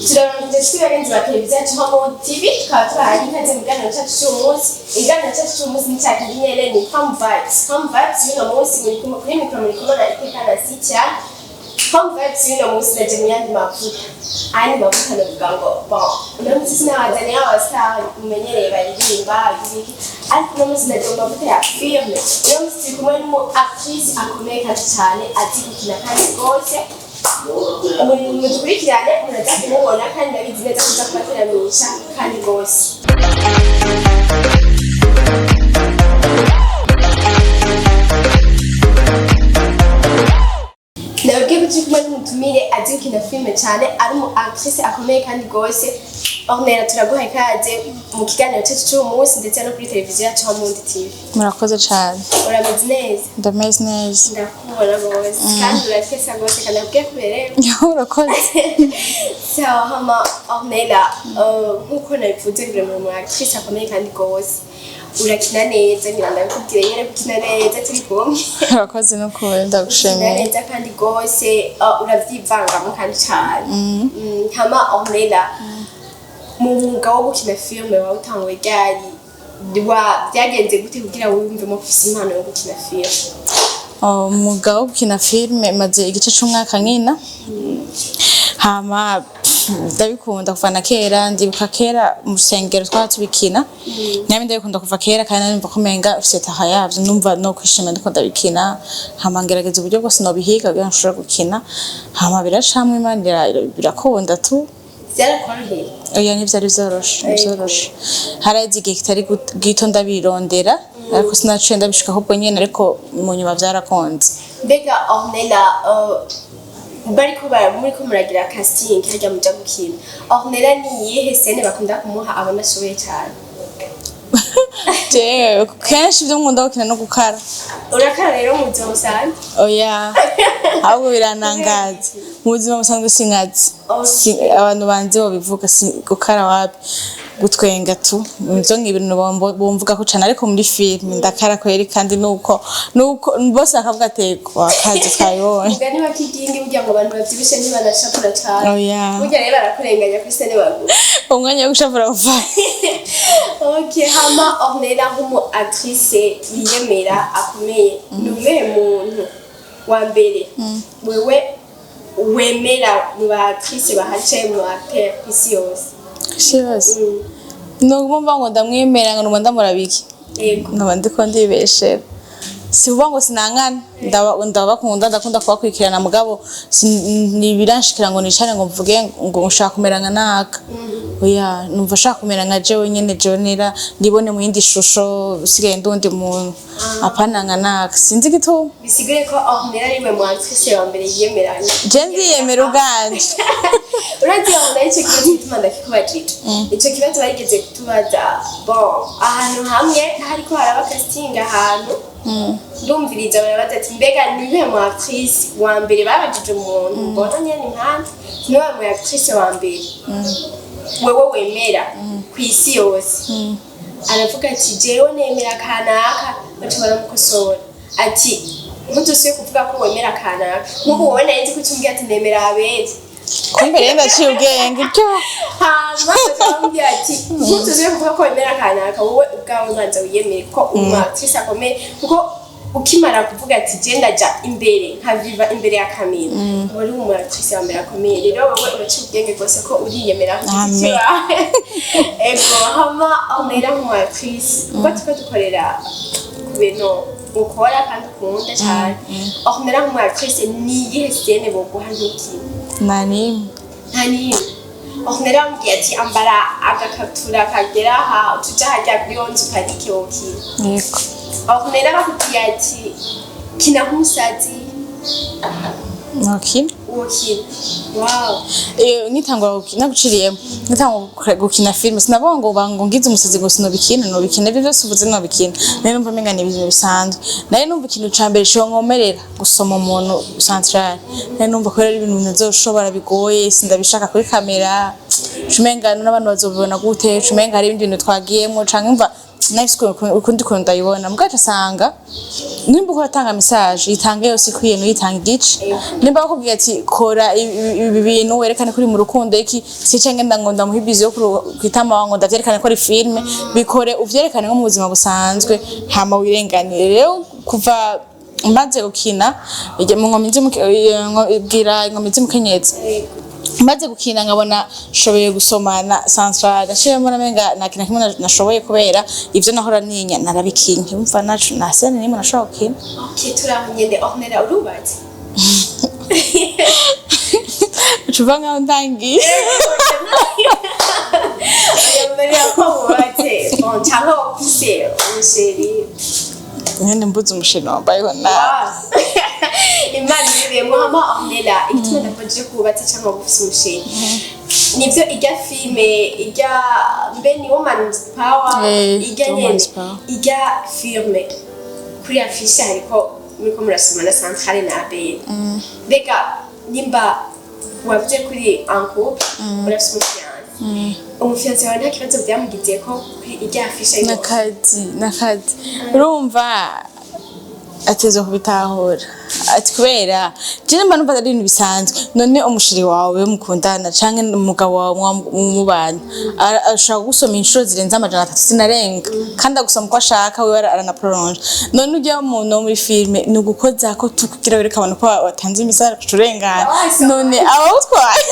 Turaramukije tw'abagenzi ba televiziyo ya HOMEWOOD TV tukaba tubahanye ikaze mu kiganiro cyacu cy'umunsi. Ikiganiro cyacu cy'umunsi ni cya kabinyere ni Home Vibes. Home Vibes y'uno munsi muri mikoro muri kumwe na Itekana Sitia. Home Vibes y'uno munsi naje mu yandi mavuta. Aya ni mavuta navuga ngo bon. Uno munsi sinabazaniye abastar mumenyereye baririmba ibiki. Ariko uno munsi naje mu mavuta ya firme. Uno munsi turi kumwe n'umu actrice akomeye kandi cyane azi gukina kandi rwose. Mudukurikirane muraza kumubona kandi ndabizi neza kuza kubateramisha kandi rwose. Nabwiye ko turi kumwe n'umutumire azi gukina filime cyane ari umu actrice akomeye kandi rwose. Ornella turaguha ikaze mu kiganiro cyacu cy'umunsi ndetse no kuri televiziyo ya HOMEWOOD TV. Murakoze cyane. Urameze neza? Ndameze neza. Ndakubona rwose kandi uratwese rwose kandi nabwiye kubereye. Urakoze. So hama Ornella nkuko nabivuze buri mu actrice akomeye kandi rwose. Urakina neza ndabikubwira nyine gukina neza turi kumwe. Urakoze no kuba ndagushimiye. Neza kandi rwose uravyivangamo kandi cyane. Hama Ornella mu mwuga wo gukina filime wawe utangwe ryari byagenze gute kugira wumve mo ufise impano yo gukina filime? Umwuga wo gukina filime maze igice c'umwaka nkina. Hama ndabikunda kuva na kera, ndibuka kera mu rusengero twatubikina. Nyame ndabikunda kuva kera kandi numva ko menga ufite tahayavye numva no kwishima ndiko ndabikina. Hama ngerageza uburyo bwose no bihiga kugira nshobora gukina. Hama biracamwe Imana birakunda tu. Byarakoreye. Oya ntivyari vyoroshe. Harazi igihe kitari gito ndabirondera ariko sinaciye ndabishika ahubwo nyene ariko mu nyuma vyarakonze. Mbega Ornella bariko muragira casting harya muja gukina. Ornella ni iyihe scene bakunda kumuha abona ashoboye cyane? Kenshi ivyo nkunda gukina no gukara. Urakara rero mu buzima busanzwe? Oya ahubwo biranangaza. Mu buzima busanzwe sinkazi. Abantu banze bo bivuga gukara wapi gutwenga tu ivyo nk'ibintu bumvuga ko cyane ariko muri filime ndakara kweri kandi nuko bose akavuga ateko akazi twayibonye. Mugani wakigingi burya ngo abantu bavyibishe ntibanashapura cyane. Oya. Burya rero barakurenganya kuri scene bagura. Umwanya wo gushapura uva. Okay, hama Ornella nk'umu actrice yiyemera akomeye. Nuwe muntu wa mbere wewe wemera mu ba actrice bahacaye mu acteur isi yose? Shibose. Nugomba ngo ndamwemera ngo numva ndamurabiki. Yego. Nabandi ko ndibeshera. Si uvuga ngo sinangana ndabakunda ndakunda kubakurikirana mugabo nibiranshikira ngo nicare ngo mvuge ngo nshaka kumera nka naka. Oya numva nshaka kumera nka jewe nyene jonera ndibone mu yindi shusho usigaye ndundi muntu apana nka naka sinzi gito. Bisigure ko Ornella ari we mu actrice wa mbere yiyemeranye. Je ndiyemera uganje. Urazi Ornella icyo kibazo gituma ndakikubajije. Icyo kibazo barigeze kutubaza bon ahantu hamwe hariko haraba casting ahantu ndumviriza barabaza ati mbega niwe mu actrice wa mbere babajije umuntu mbona nyene impande niwe mu actrice wa mbere wewe wemera ku isi yose. Aravuga ati jewe nemera kanaka bacu baramukosora ati ntudusuye kuvuga ko wemera kanaka nk'uko wowe nari ko utumbwira ati nemera abere kumbe rero ndaciye ubwenge cyo hama bakambwira ati ntudusuye kuvuga ko wemera kanaka wowe ubwawe ubanza wiyemere ko umu actrice akomeye kuko ukimara kuvuga ati je ndaja imbere nkaviva imbere ya kamera wari umu actrice wa mbere akomeye rero wowe uraciye ubwenge rwose ko uriyemera Amen. Ego hama Ornella mu actrice uko tuko dukorera ku bintu ukora kandi ukunda cyane. Ornella mu actrice ni iyihe scene boguha ntukina? nani Ornella ambwiye ati ambara agakabutura kagera aha tuja hajya kuri onzi ukarike wokina. yego. Ornella bakubwiye ati kina nk'umusazi Okay. wokina. Wow. Nitangwa naguciriyemo nitangwa gukina filime sinavuga ngo bangongize umusazi ngo sinobikina nobikina ibyo byose uvuze nobikina nari numva mengana ibintu bisanzwe nari numva ikintu cambere shongomerera gusoma umuntu central nari numva ko ari ibintu nzoshobora bigoye sindabishaka kuri kamera cumenga n'abantu bazobibona gute cumenga hari ibindi bintu twagiyemo canke umva nafise ukundi kuntu ndayibona mugaca asanga nimba uko atanga message yitange yose ikwiye n'uyitanga igice nimba bakubwiye ati kora ibi bintu werekane kuri mu rukundo iki sice ngenda ngo ndamuhibize yo kwitama wango ndavyerekane ko ari filme bikore uvyerekane nko mu buzima busanzwe hama wirenganire rero kuva maze gukina mu ngoma mukenyezi maze gukina nkabona shoboye gusomana Central gashiye mbona menga nakina kimwe nashoboye kubera ivyo nahora ninya narabikinye umva nacu nasene nimwe nashobora gukina. Okay, turamenye Ornella urubatse. Ucuva nkaho ndangiye. Mbere ko urubatse bon cyangwa ufise umusheri nyene mbuze umusheri wambayeho nabi. Imana iremwe hama Ornella igituma ndakoje kubatse cyangwa ufise umusheri nivyo ijya filme ijya mbeni woman's power ijya nyene ijya filme kuri afisha ariko muriko murasoma na Centrale na ABEL bega nimba wavuze kuri inkuru urafise umufiance wawe nta kibazo byamugize ko ijya afisha nakazi urumva ateze kubitahura ati kubera je mba numva ari ibintu bisanzwe none umushiri wawe mukundana canke umugabo wawe mubana ashaka gusoma inshuro zirenze amajana 3 sinarenga kandi agusoma ko ashaka wewe aranaprolonge none ujya umuntu muri filme ni ugukoza ko tukugira wereka abantu ko watanze imisara kuturengana none abawutwaye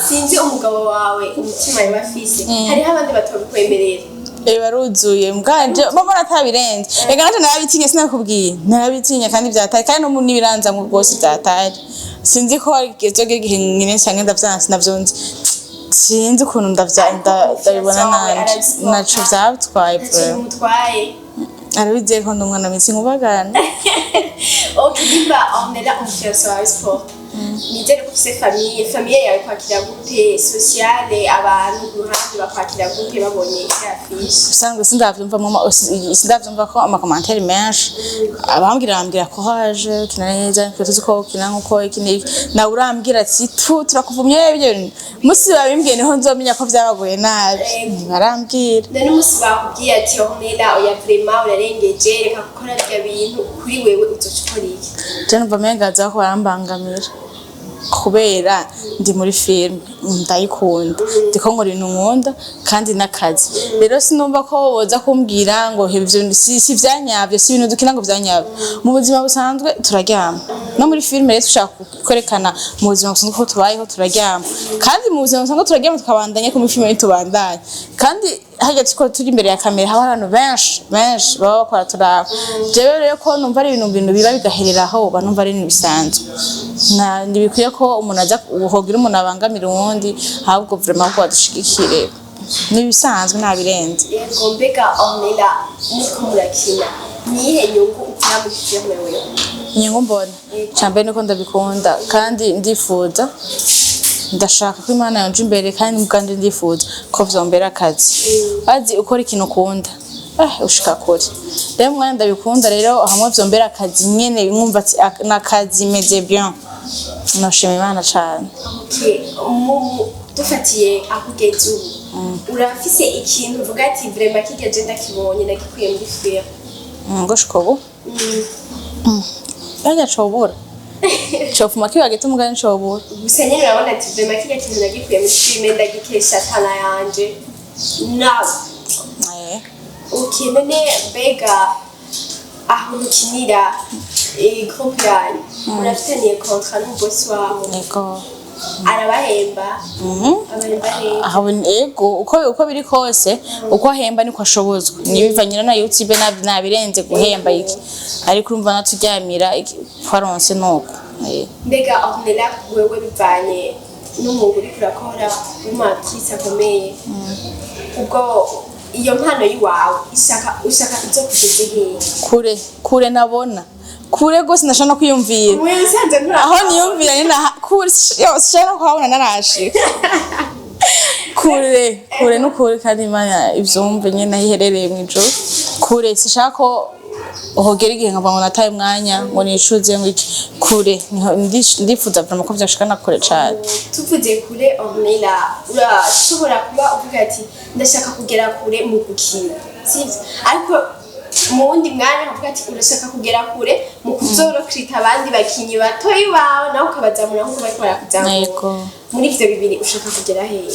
sinzi umugabo wawe umutima yabafise hariho abandi batabikwemerera baruzuye muganje mama natabirenze ega naje narabitinye sinakubwiye narabitinye kandi byataye kandi no nibiranza mu bwose byataye sinzi ko arigezoge gihe nyine sange ndavyanse navyonze sinzi ukuntu ndabibona naco vyatwaye arabiziye ko ndumwana misi nkubagana okimba Ornella umufiance wawe sport nizere ko ufise famille yawe kwakira gute sociale abantu ruhande bakwakira gute babonye afishe usanga sindavyumva ko amakomantere menshi abambwira ko haje kina neza tuzi ko kina nkuko iki na urambwira ati turakuvumye ibyo musi babimbwiye niho nzomenya ko vyabagoye nabi barambwira none musi bakubwiye ati Ornella oya vraiment urarengeje reka gukora ibyo bintu kuri wewe uzocukora iki je numva mengaza ko barambangamira kubera ndi muri filme ndayikunda ndiko nkora ibintu nkunda kandi nakazi rero sinumva ko woza kumbwira ngo ivyo si vyanyavyo si ibintu dukina ngo vyanyavyo mu buzima busanzwe turaryama no muri filme rero tushaka kwerekana mu buzima busanzwe ko tubayeho turaryama kandi mu buzima busanzwe turaryama tukabandanya ko mu filme tubandanya kandi hajya turi imbere ya kamera haba abantu benshi baba bakora turaba jewe rero ko numva ari ibintu biba bigahereraho banumva ari ibintu bisanzwe ntibikwiye ko umuntu aza uhogira umuntu abangamira uwundi ahubwo vraiment ko adushigikire nibisanzwe nabirenze yego mbega Ornella muko murakina nihe nyungu utamukije mwewe inyungu mbona cambe niko ndabikunda kandi ndifuza ndashaka ko Imana yanje imbere kandi mugande ndifuza ko vyombera akazi bazi ukora ikintu ukunda ushika kure rero mwana ndabikunda rero hamwe vyombera akazi nyene mwumva ati nakazi meze bien noshima Imana cyane. Okay, dufatiye akugeze ubu urafise ikintu uvuga ati vraiment kigeje ndakibonye ndagikuye muri filme ngoshiko ubu ega chobura chofuma kiwa gitu mugani chobura gusa nyine urabona ati vraiment kigeje kintu ndagikuye muri filme ndagikesha tana yanje nawe okay none bega aho mukinira groupe yanyu murafitaniye contrat n'umubosi wawe yego arabahemba aho ego uko biri kose uko ahemba niko ashobozwa nibivanye na YouTube nabirenze guhemba iki ariko urumva naturyamira faronse nuko mbega Ornella wewe bivanye n'umugore kurakora n'umatrice akomeye ubwo iyo mpano yiwawe ushaka izo kugeze kure nabona kure gose ndashaka kwiyumvira aho niyumvira ni kure yose shaka kuhabona narashi kure n'ukuri kandi Imana ivyumve nyene nahiherereye mu ijoro kure sishaka ko uhogera igihe nkavuga ngo nataye umwanya ngo nicuze ngo iki kure ndifuza vraiment ko vyashikana kure cane. Tuvuze kure Ornella urashobora kuba uvuga ati ndashaka kugera kure mu gukina sivyo ariko mu wundi mwanya uvuga ati urashaka kugera kure mu kuzorokrita abandi bakinyi batoyi bawe nawe ukabazamura nkuko bariko barakuzamura muri ivyo bibiri ushaka kugera hehe?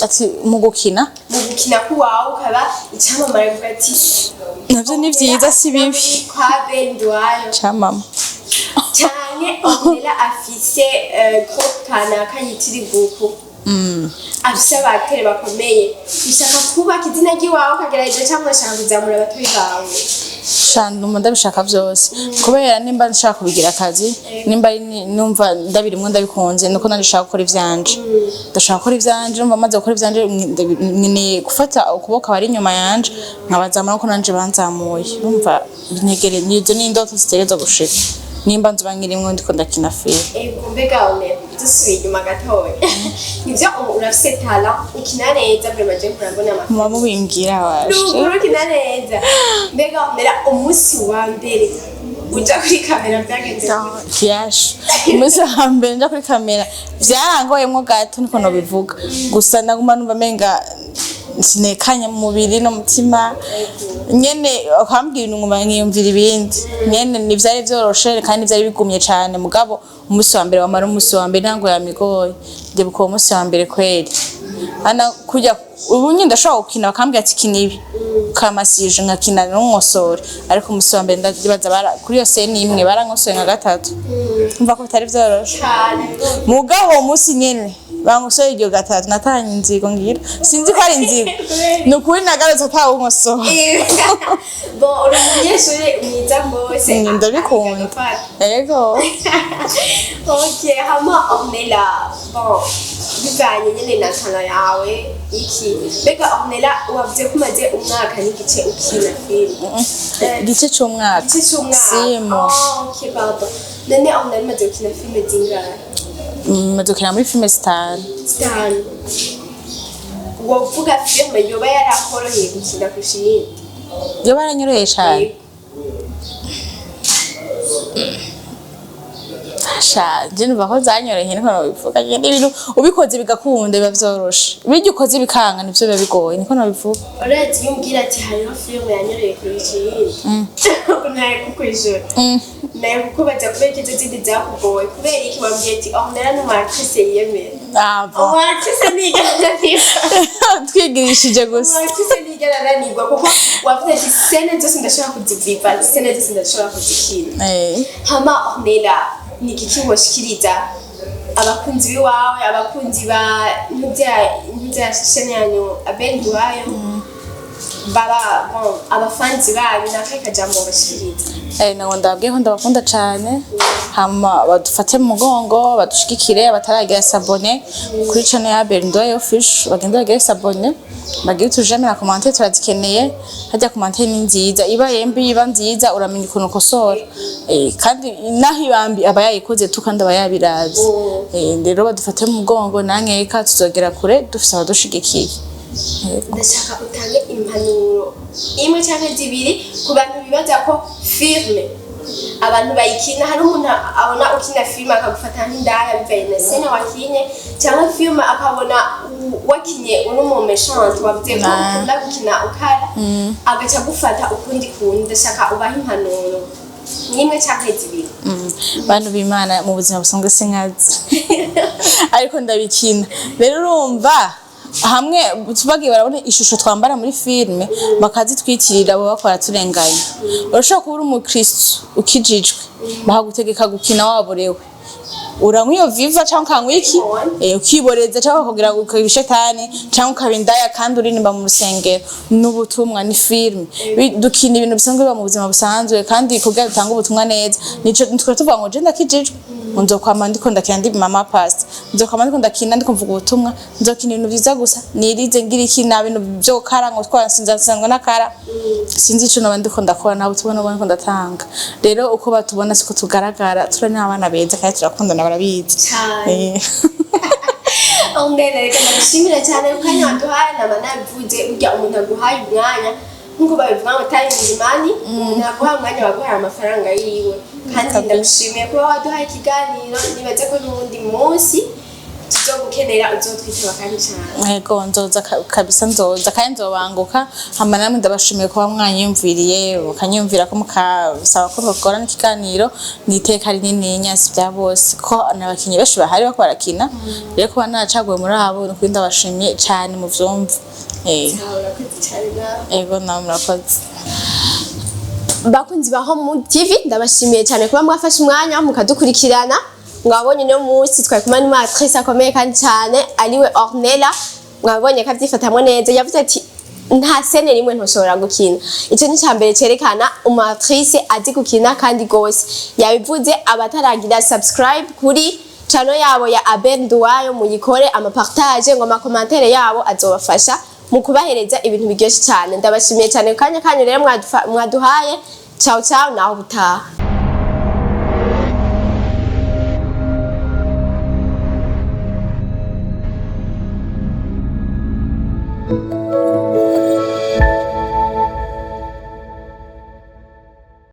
Ati mu gukina kuwawe ukaba icyamamare uvuga ati navyo ni vyiza si bibi kwa ABEL NDUWAYO camama cyane Ornella afise groupe kanaka yitiri groupe afise abatere bakomeye ushaka kubaka izina ry'iwawe ukagerageje cyangwa ushaka kuzamura abatoyi bawe? Ndumva ndabishaka vyose kubera nimba nshaka kubigira akazi nimba numva ndabirimwe ndabikunze nuko nandishaka gukora ivyanje ndashaka gukora ivyanje numva maze gukora ivyanje ni gufata ukuboko bari inyuma yanje nkabazamura ko nanje banzamuye numva bintegere nizo n'indoto zitegerezwa gushika nimba nzuba nkirimwe ndiko ndakina film. Mbega Ornella dusubiye inyuma gatoya nivyo urafise talent ukina neza vraiment je kurabona amafi mama mubimbwira waje ukina neza. Mbega Ornella umunsi wa mbere uja kuri kamera byagenze yash umunsi wa mbere nja kuri kamera vyarangoyemwo gato niko no bivuga gusa naguma numva menga sinekanya mu mubiri no mutima nyene akambwira nguma nkiyumvira ibindi nyene nivyari vyoroshe kandi vyari bigumye cane mugabo umunsi wa mbere wamara umunsi wa mbere ntango yamigoye ndibuka uwo munsi wa mbere kweli ana kujya ubu nyine ndashobora gukina bakambwira ati kina ibi kamasije nkakina n'umwosore ariko umunsi wa mbere ndazibaza kuri iyo seni imwe barankosoye nka gatatu umva ko bitari vyoroshe mugabo uwo munsi nyene bangosoye iryo gatatu natanye inzigo ngira sinzi ko ari inzigo nukuri nagarutse atawunkosoye bo uri umunyeshuri mwiza mbose ndabikunda yego. Okay hama Ornella bon bivanye nyene na tana yawe iki mbega Ornella wavuze ko umaze umwaka n'igice ukina film igice c'umwaka simo okay pardon none Ornella umaze gukina film zingahe? Madukina muri filme stan wovuga filme yoba yarakoroheye gukina kushini yoba yaranyoroheye cyane je numva ko zanyoroheye niko nabivuga nyene ibintu ubikoze bigakunda biba vyoroshe ibyo ukoze bikanga nivyo biba bigoye niko nabivuga. Uretse yumbwira ati hariho filme yanyoroheye kushini naye kukwishura naye kukubaza kubera ikizo zindi zakugoye kubera iki wambwiye ati Ornella n'umartiste yiyemera umartiste nigana twigirishije gusa umartiste nigana nanigwa kuko wavuze ati sene zose ndashobora kuziviva sene zose ndashobora kuzikina hama Ornella ni iki woshikiriza abakunzi biwawe abakunzi ba ntuzya shene yanyu ABEL NDUWAYO baba bon abafanzi banyu nakaka jambo bashikiriza? Nago ndabwiye ko ndabakunda cyane hama badufate mu mugongo badushigikire bataragira sabone kuri channel ya ABEL NDUWAYO fish bagenda bagira sabone bagira tujamira commentaire turazikeneye hajya commentaire ni nziza iba yembi iba nziza uramenya ukuntu kosora kandi naho ibambi abayayikoze tukanda bayabirazi rero badufate mu mugongo nankeka tuzogera kure dufise abadushigikiye. Ndashaka utange impanuro imwe cyangwa zibiri ku bantu bibaza ko filme abantu bayikina hari umuntu abona ukina filme akagufata nk'indaya bivaye na scene wakinye cyangwa filme akabona wakinye uri mu méchante wavuze ko ukunda gukina ukara agaca gufata ukundi kundi. Ndashaka ubaha impanuro nimwe cyangwa zibiri. Bantu b'Imana mu buzima busanzwe sinkazi ariko ndabikina rero urumva hamwe tubagiye barabona ishusho twambara muri filme bakazitwitirira abo bakora turenganye. Urashobora kuba uri umukristo ukijijwe bahagutegeka gukina waborewe uranywa iyo viva cyangwa ukanywa iki ukiboreza cyangwa kugira ngo ukabishetani cyangwa ukabindaya kandi uririmba mu rusengero n'ubutumwa ni filme dukina ibintu bisanzwe biba mu buzima busanzwe kandi kugira dutanga ubutumwa neza nico nitwe tuvuga ngo je ndakijijwe nzokwama ndiko ndakina ndi mama pastor nzokwama ndiko ndakina ndiko mvuga ubutumwa nzokina ibintu byiza gusa nirize ngira iki na bintu byo kara ngo twasinzanzwe nakara sinzi ico no bandiko ndakora nabo tubona ngo ndatanga rero uko batubona siko tugaragara turani abana beza kandi turakundana barabizi cyane. Ornella reka ndashimira cyane ukanya waduhaye naba nabivuze burya umuntu aguhaye umwanya nkuko babivuga ngo time is money naguha umwanya waguhaye amafaranga yiwe kandi ndagushimiye kuba waduhaye ikiganiro nibaze ko n'ubundi munsi tuzogukenera uzotwitaba kandi cyane yego nzoza kabisa nzoza kandi nzobanguka hama namwe ndabashimiye kuba mwanyumviriye ukanyumvira ko mukasaba ko bakora n'ikiganiro niteka rinini nyasi bya bose ko nabakinye benshi bahari bako barakina rero kuba nacaguye muri abo nuko ndabashimiye cyane mu vyumve yego namwe murakoze. Bakunzi ba HOMEWOOD TV ndabashimiye cyane kuba mwafashe umwanya mukadukurikirana. Mwabonye no munsi twari kumwe n'umuactrice akomeye kandi cyane ariwe Ornella. Mwabonye ko avyifatamwe neza, yavuze ati nta sene rimwe ntoshobora gukina. Ico ni cyambere cerekana umuactrice azi gukina kandi gose. Yabivuze abataragira subscribe kuri channel yabo ya ABEL NDUWAYO muyikore amapartage ngo amakomantere yabo azobafasha mu kubahereza ibintu biryoshye cyane. Ndabashimiye cyane kanya rero mwaduhaye. Ciao ciao naho butaha.